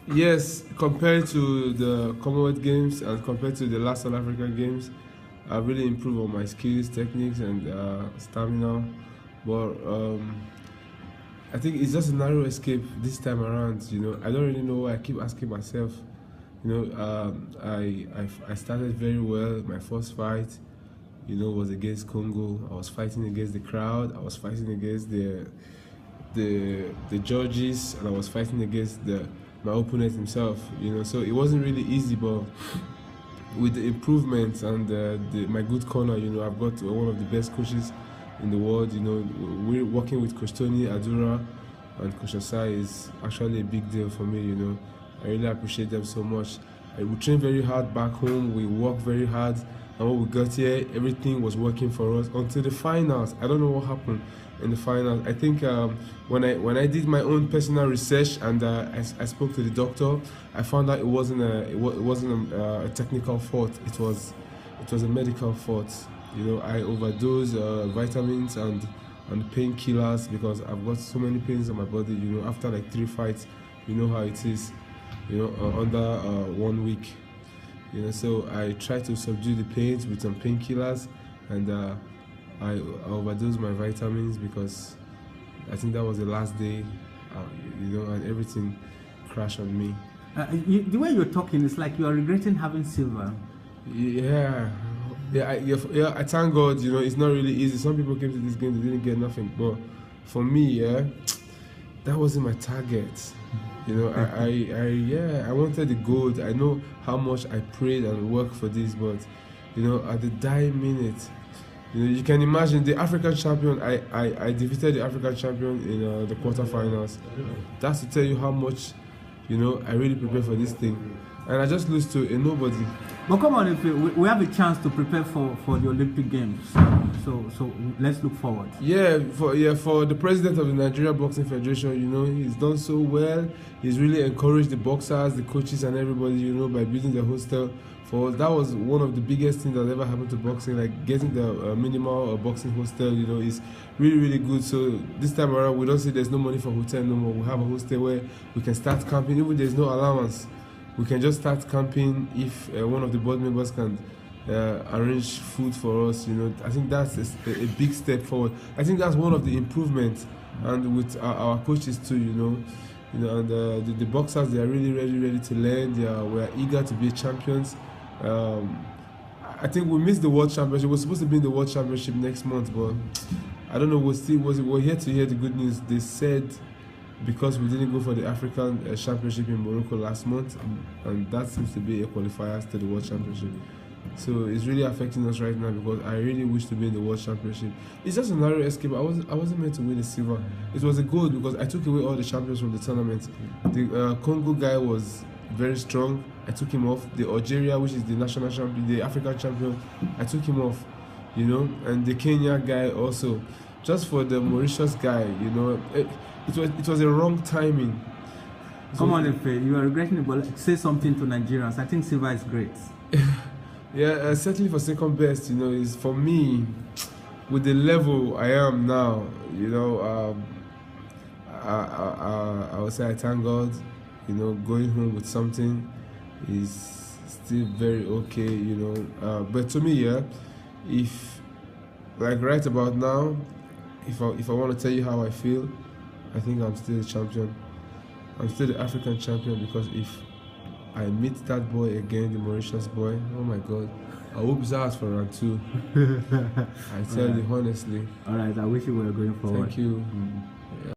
Yes, compared to the Commonwealth Games and compared to the last South African Games, I've really improved on my skills, techniques, and stamina. But I think it's just a narrow escape this time around. I don't really know why I keep asking myself. I started very well. My first fight, was against Congo. I was fighting against the crowd. I was fighting against the judges, and I was fighting against my opponent himself. So it wasn't really easy, but with the improvements and my good corner, I've got one of the best coaches in the world. We're working with Coach Tony Adura and Coach Osai is actually a big deal for me. I really appreciate them so much. We trained very hard back home. We worked very hard, and when we got here, everything was working for us until the finals. I don't know what happened in the finals. I think when I did my own personal research and I spoke to the doctor, I found out it wasn't a technical fault. It was a medical fault. I overdosed vitamins and painkillers because I've got so many pains on my body. After like 3 fights, you know how it is. Under 1 week. So I tried to subdue the pains with some painkillers, and I overdosed my vitamins because I think that was the last day, and everything crashed on me. The way you're talking, it's like you are regretting having silver. Yeah, I thank God. It's not really easy. Some people came to this game, they didn't get nothing, but for me, that wasn't my target. I wanted the gold. I know how much I prayed and worked for this, but at the dying minute, you can imagine the African champion. I defeated the African champion in the quarterfinals. That's to tell you how much I really prepared for this thing, and I just lose to a nobody. But come on, if we have a chance to prepare for the Olympic Games, so let's look forward. For the president of the Nigerian Boxing Federation, he's done so well. He's really encouraged the boxers, the coaches, and everybody, by building the hostel. That was one of the biggest things that ever happened to boxing, like getting the minimal boxing hostel. Is really, really good. So this time around, we don't say there's no money for hotel no more. We have a hostel where we can start camping, even there's no allowance. We can just start camping if one of the board members can arrange food for us. I think that's a big step forward. I think that's one of the improvements, and with our coaches too. And the boxers, they are really ready to learn. We are eager to be champions. I think we missed the World Championship. We're supposed to be in the World Championship next month, but I don't know. We're here to hear the good news. They said, because we didn't go for the African Championship in Morocco last month, and that seems to be a qualifier to the World Championship. So it's really affecting us right now because I really wish to be in the World Championship. It's just a narrow escape. I wasn't meant to win the silver. It was a gold because I took away all the champions from the tournament. The Congo guy was very strong. I took him off. The Algeria, which is the national champion, the African champion, I took him off. And the Kenya guy also. Just for the Mauritius guy, it was a wrong timing. Come on, Efe, you are regretting it, but say something to Nigerians. I think silver is great. Yeah, certainly for second best, is for me, with the level I am now, I would say I thank God, going home with something is still very okay, but to me, if, like right about now, if I want to tell you how I feel, I think I'm still a champion. I'm still the African champion because if I meet that boy again, the Mauritius boy, oh my God, I whoop his ass for round 2. I tell you honestly. All right, I wish you were going forward. Thank you.